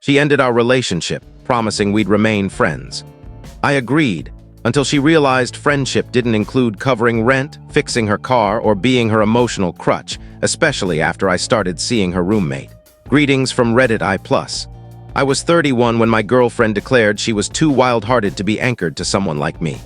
She ended our relationship, promising we'd remain friends. I agreed, until she realized friendship didn't include covering rent, fixing her car, or being her emotional crutch, especially after I started seeing her roommate. Greetings from Reddit I+. I was 31 when my girlfriend declared she was too wild-hearted to be anchored to someone like me.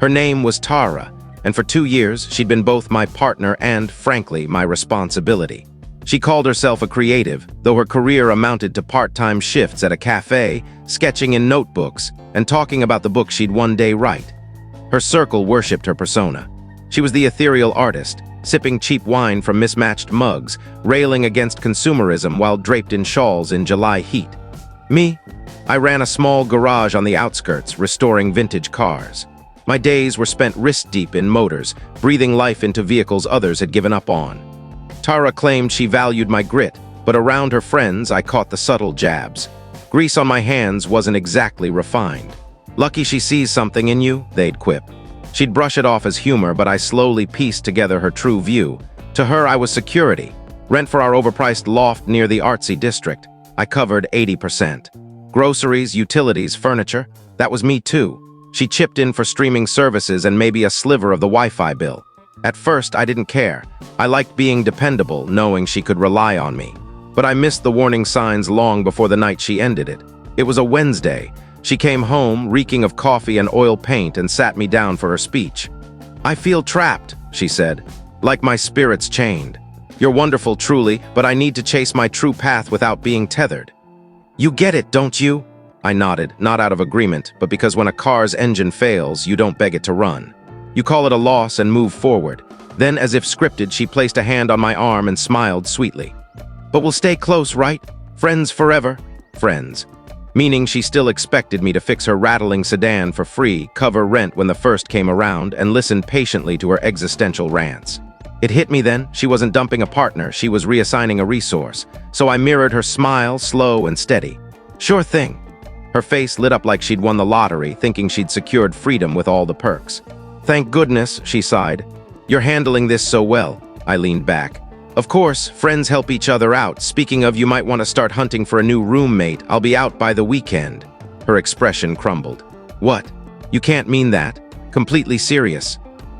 Her name was Tara, and for 2 years she'd been both my partner and, frankly, my responsibility. She called herself a creative, though her career amounted to part-time shifts at a cafe, sketching in notebooks, and talking about the book she'd one day write. Her circle worshipped her persona. She was the ethereal artist, sipping cheap wine from mismatched mugs, railing against consumerism while draped in shawls in July heat. Me? I ran a small garage on the outskirts, restoring vintage cars. My days were spent wrist-deep in motors, breathing life into vehicles others had given up on. Tara claimed she valued my grit, but around her friends I caught the subtle jabs. Grease on my hands wasn't exactly refined. Lucky she sees something in you, they'd quip. She'd brush it off as humor, but I slowly pieced together her true view. To her, I was security. Rent for our overpriced loft near the artsy district. I covered 80%. Groceries, utilities, furniture, that was me too. She chipped in for streaming services and maybe a sliver of the Wi-Fi bill. At first, I didn't care. I liked being dependable, knowing she could rely on me. But I missed the warning signs long before the night she ended it. It was a Wednesday. She came home, reeking of coffee and oil paint, and sat me down for her speech. "I feel trapped," she said, "like my spirit's chained. You're wonderful, truly, but I need to chase my true path without being tethered." "You get it, don't you?" I nodded, not out of agreement, but because when a car's engine fails, you don't beg it to run. You call it a loss and move forward. Then, as if scripted, she placed a hand on my arm and smiled sweetly. "But we'll stay close, right? Friends forever?" Friends. Meaning she still expected me to fix her rattling sedan for free, cover rent when the first came around, and listen patiently to her existential rants. It hit me then, she wasn't dumping a partner, she was reassigning a resource. So I mirrored her smile, slow and steady. "Sure thing." Her face lit up like she'd won the lottery, thinking she'd secured freedom with all the perks. "Thank goodness," she sighed. "You're handling this so well." I leaned back. "Of course, friends help each other out. Speaking of, you might want to start hunting for a new roommate. I'll be out by the weekend." Her expression crumbled. "What? You can't mean that. Completely serious."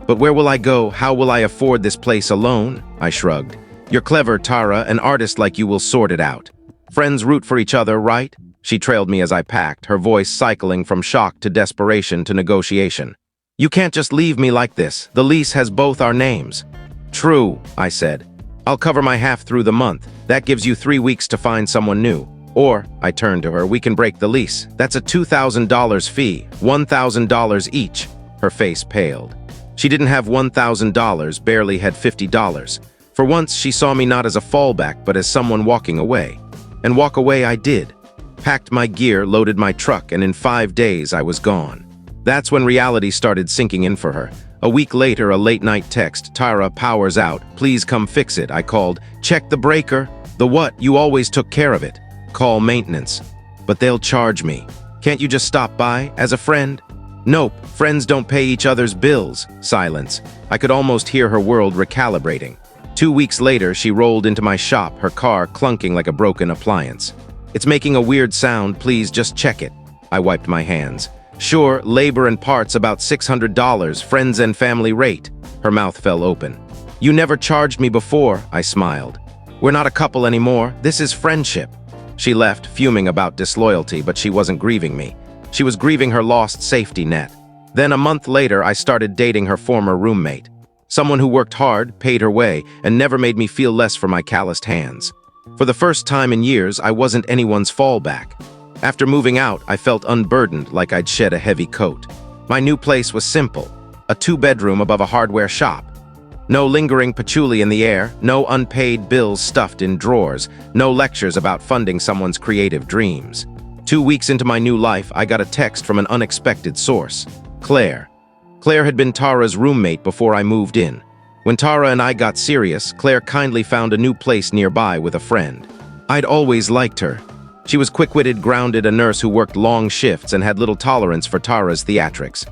"But where will I go? How will I afford this place alone?" I shrugged. "You're clever, Tara. An artist like you will sort it out. Friends root for each other, right?" She trailed me as I packed, her voice cycling from shock to desperation to negotiation. "You can't just leave me like this. The lease has both our names." "True," I said. "I'll cover my half through the month. That gives you 3 weeks to find someone new. Or," I turned to her, "we can break the lease. That's a $2,000 fee, $1,000 each." Her face paled. She didn't have $1,000, barely had $50. For once, she saw me not as a fallback, but as someone walking away. And walk away I did. Packed my gear, loaded my truck, and in 5 days I was gone. That's when reality started sinking in for her. A week later, a late-night text, "Tara, power's out. Please come fix it." I called. "Check the breaker." "The what? You always took care of it." "Call maintenance." "But they'll charge me." "Can't you just stop by, as a friend?" "Nope, friends don't pay each other's bills." Silence. I could almost hear her world recalibrating. 2 weeks later, she rolled into my shop, her car clunking like a broken appliance. "It's making a weird sound, please just check it." I wiped my hands. "Sure, labor and parts about $600, friends and family rate." Her mouth fell open. "You never charged me before," I smiled. "We're not a couple anymore, this is friendship." She left, fuming about disloyalty, but she wasn't grieving me. She was grieving her lost safety net. Then a month later, I started dating her former roommate. Someone who worked hard, paid her way, and never made me feel less for my calloused hands. For the first time in years, I wasn't anyone's fallback. After moving out, I felt unburdened, like I'd shed a heavy coat. My new place was simple, a 2-bedroom above a hardware shop. No lingering patchouli in the air, no unpaid bills stuffed in drawers, no lectures about funding someone's creative dreams. 2 weeks into my new life, I got a text from an unexpected source. Claire. Claire had been Tara's roommate before I moved in. When Tara and I got serious, Claire kindly found a new place nearby with a friend. I'd always liked her. She was quick-witted, grounded, a nurse who worked long shifts and had little tolerance for Tara's theatrics.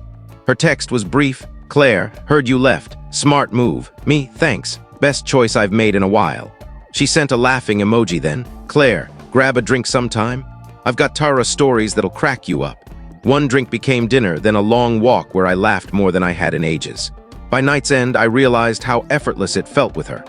Her text was brief. "Claire, heard you left. Smart move." Me, "Thanks. Best choice I've made in a while." She sent a laughing emoji then. "Claire, grab a drink sometime?" I've got Tara stories that'll crack you up. One drink became dinner, then a long walk where I laughed more than I had in ages. By night's end, I realized how effortless it felt with her.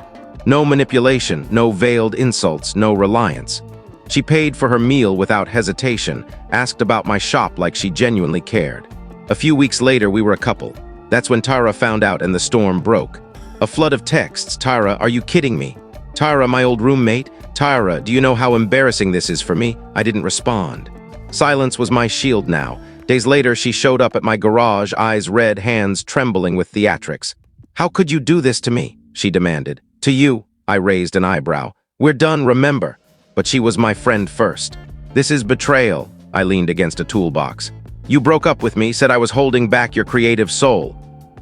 No manipulation, no veiled insults, no reliance. She paid for her meal without hesitation, asked about my shop like she genuinely cared. A few weeks later, we were a couple. That's when Tara found out and the storm broke. A flood of texts. Tara, are you kidding me? Tara, my old roommate. Tara, do you know how embarrassing this is for me? I didn't respond. Silence was my shield now. Days later, she showed up at my garage, eyes red, hands trembling with theatrics. How could you do this to me? She demanded. To you, I raised an eyebrow. We're done, remember. But she was my friend first. This is betrayal. I leaned against a toolbox. You broke up with me, said I was holding back your creative soul.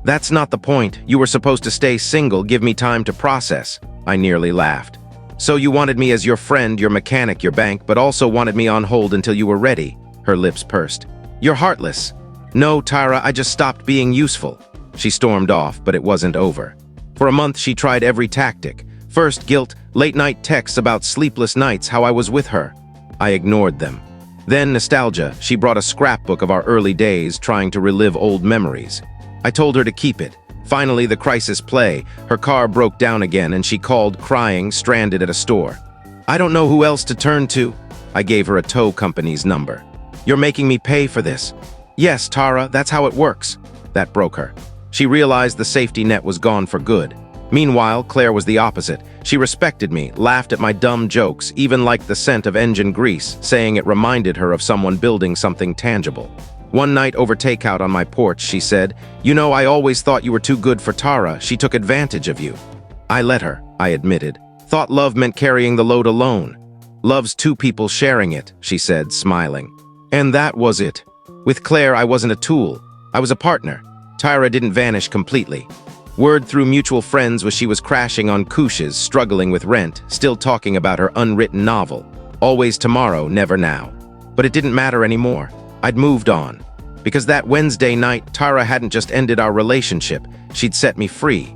That's not the point. You were supposed to stay single, give me time to process. I nearly laughed. So you wanted me as your friend, your mechanic, your bank, but also wanted me on hold until you were ready. Her lips pursed. You're heartless. No, Tara, I just stopped being useful. She stormed off, but it wasn't over. For a month, she tried every tactic. First, guilt, late-night texts about sleepless nights, how I was with her. I ignored them. Then, nostalgia. She brought a scrapbook of our early days, trying to relive old memories. I told her to keep it. Finally, the crisis play. Her car broke down again, and she called, crying, stranded at a store. I don't know who else to turn to. I gave her a tow company's number. You're making me pay for this. Yes, Tara, that's how it works. That broke her. She realized the safety net was gone for good. Meanwhile, Claire was the opposite. She respected me, laughed at my dumb jokes, even liked the scent of engine grease, saying it reminded her of someone building something tangible. One night over takeout on my porch, she said, You know, I always thought you were too good for Tara. She took advantage of you. I let her, I admitted. Thought love meant carrying the load alone. Love's two people sharing it, she said, smiling. And that was it. With Claire, I wasn't a tool. I was a partner. Tara didn't vanish completely. Word through mutual friends was she was crashing on couches, struggling with rent, still talking about her unwritten novel. Always tomorrow, never now. But it didn't matter anymore. I'd moved on. Because that Wednesday night, Tara hadn't just ended our relationship, she'd set me free.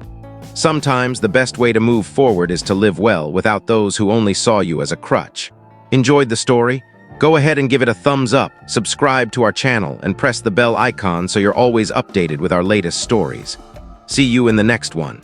Sometimes the best way to move forward is to live well without those who only saw you as a crutch. Enjoyed the story? Go ahead and give it a thumbs up, subscribe to our channel, and press the bell icon so you're always updated with our latest stories. See you in the next one.